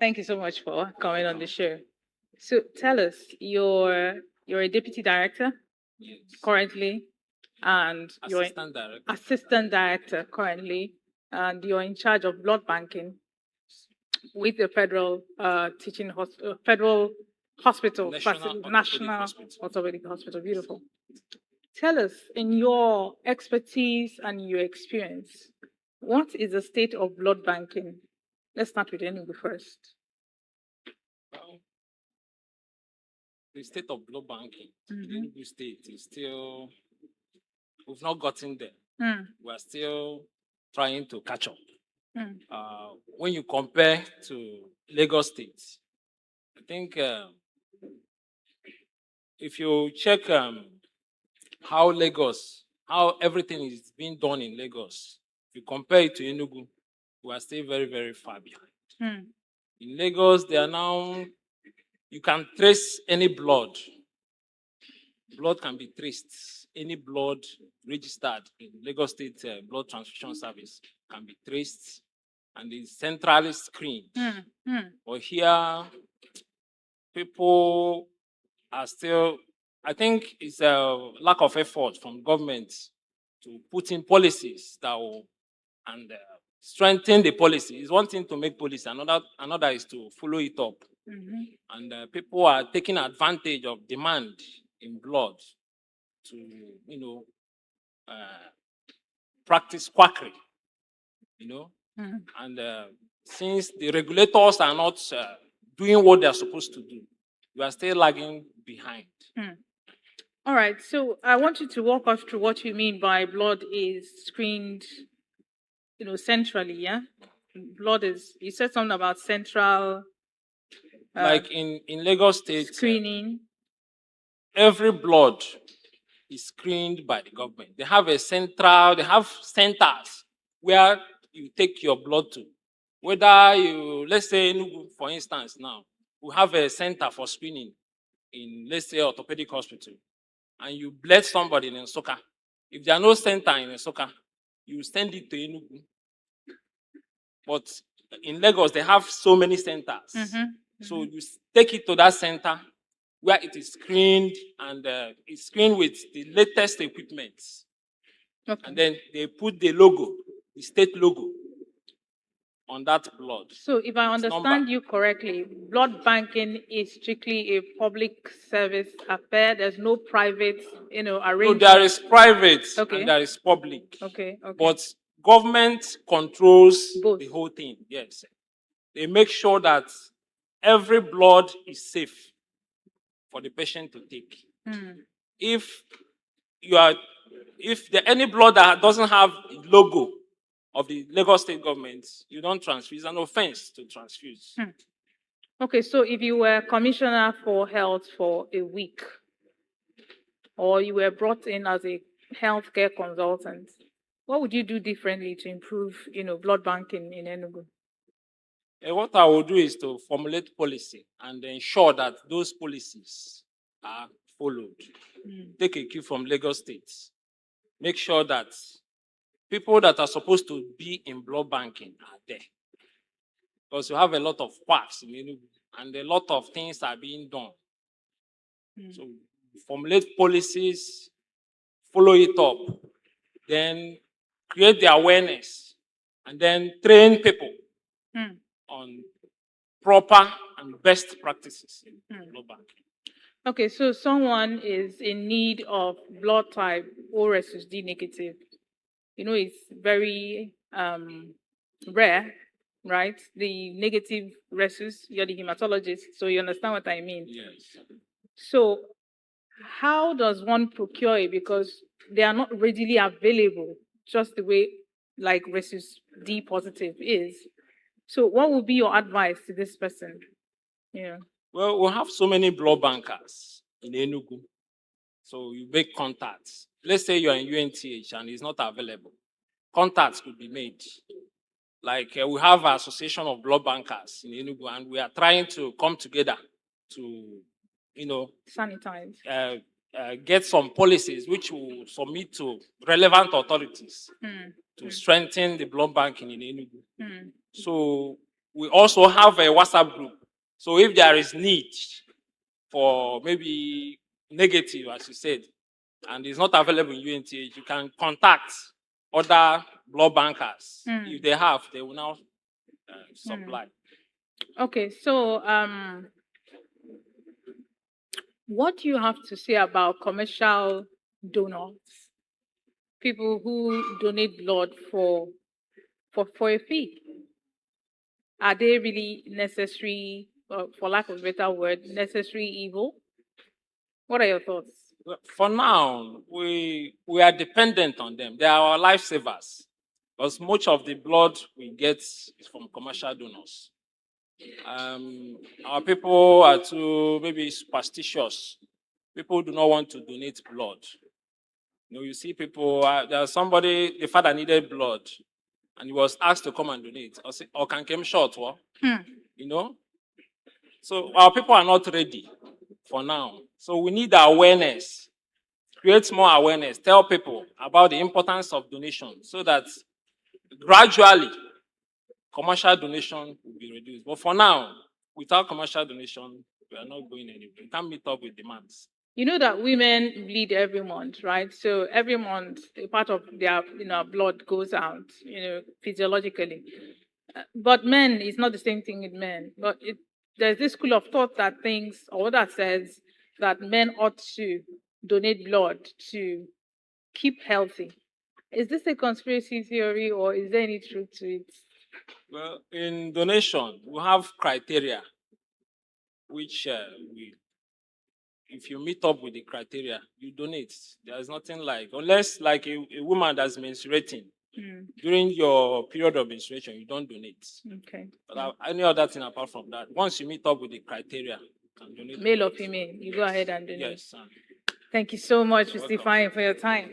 Thank you so much for coming on the show. So tell us, you're a deputy director Yes. currently, and you're Assistant director. assistant director currently, and you're in charge of blood banking with the federal federal hospital, National Orthopedic Hospital. Beautiful. Tell us, in your expertise and your experience, what is the state of blood banking? Let's start with Enugu first. Well, the state of blood banking in Mm-hmm. Enugu State is still, we've not gotten there. Mm, We're still trying to catch up. mm, When you compare to Lagos State, I think if you check how everything is being done in Lagos, if you compare it to Enugu, we are still very, very far behind. mm, In Lagos, they are now, you can trace any blood. Blood can be traced. Any blood registered in Lagos State Blood Transfusion Service can be traced and is centrally screened. mm, mm. But here, people are still, I think it's a lack of effort from government to put in policies that will and strengthen the policy. It's one thing to make policy, another is to follow it up. Mhm. And people are taking advantage of demand in blood to, practice quackery, Mm. And since the regulators are not doing what they're supposed to do, we are still lagging behind. All right. So I want you to walk us through what you mean by blood is screened, centrally. Yeah. Blood is. You said something about central Like in Lagos State, screening. every blood is screened by the government. They have centers where you take your blood to. Whether let's say, for instance, now, we have a center for screening in, let's say, orthopedic hospital, and you bled somebody in Nsukka. If there are no center in Nsukka, you send it to Enugu. But in Lagos, they have so many centers. Mm-hmm. So you take it to that center where it is screened, and it's screened with the latest equipment. Okay. And then they put the logo, the state logo, on that blood. So if I understand you correctly, blood banking is strictly a public service affair. There's no private, arrangement. No, there is private Okay. and there is public. Okay. But government controls Both. the whole thing. Yes. They make sure that every blood is safe for the patient to take. If any blood that doesn't have the logo of the Lagos State government, you don't transfuse. It's an offense to transfuse. Okay, so if you were commissioner for health for a week, or you were brought in as a healthcare consultant, what would you do differently to improve, blood banking in Enugu? What I will do is to formulate policy and ensure that those policies are followed. Take a cue from Lagos State. Make sure that people that are supposed to be in blood banking are there. Because you have a lot of quacks in Enugu, and a lot of things are being done. So formulate policies, follow it up, then create the awareness, and then train people on proper and best practices in blood banking. Okay, so someone is in need of blood type O versus D negative. It's very rare, right? The negative rhesus, you're the hematologist, so you understand what I mean. Yes. So how does one procure it? Because they are not readily available, just the way like rhesus D positive is. So what would be your advice to this person? Yeah. Well, we have so many blood bankers in Enugu. So you make contacts. Let's say you're in UNTH and it's not available. Contacts could be made. Like we have an association of blood bankers in Enugu, and we are trying to come together to, sanitize. Get some policies which will submit to relevant authorities to strengthen the blood banking in Enugu. So we also have a WhatsApp group. So if there is need for maybe negative, as you said, and it's not available in UNTH, you can contact other blood bankers. If they have, they will now supply. Okay, so what do you have to say about commercial donors? People who donate blood for a fee. Are they really necessary, for lack of a better word, necessary evil? What are your thoughts? For now, we are dependent on them. They are our lifesavers. Because much of the blood we get is from commercial donors. Our people are too maybe superstitious. People do not want to donate blood. You know, you see people, there's somebody, the father needed blood, and he was asked to come and donate. Or can came short, what? You know? So our people are not ready for now. So we need awareness. Create more awareness. Tell people about the importance of donation so that gradually commercial donation will be reduced. But for now, without commercial donation, we are not going anywhere. We can't meet up with demands. You know that women bleed every month, right? So every month, a part of their blood goes out, physiologically. But men, it's not the same thing with men. But there's this school of thought that thinks, or that says that men ought to donate blood to keep healthy. Is this a conspiracy theory, or is there any truth to it? Well, in donation, we have criteria, which if you meet up with the criteria, you donate. There's nothing like, unless like a woman that's menstruating, during your period of menstruation, you don't donate. Okay. But any other thing apart from that, once you meet up with the criteria, you can donate. Male or female, you go ahead and donate. Yes. Thank you so much, Mr. Fine, for your time.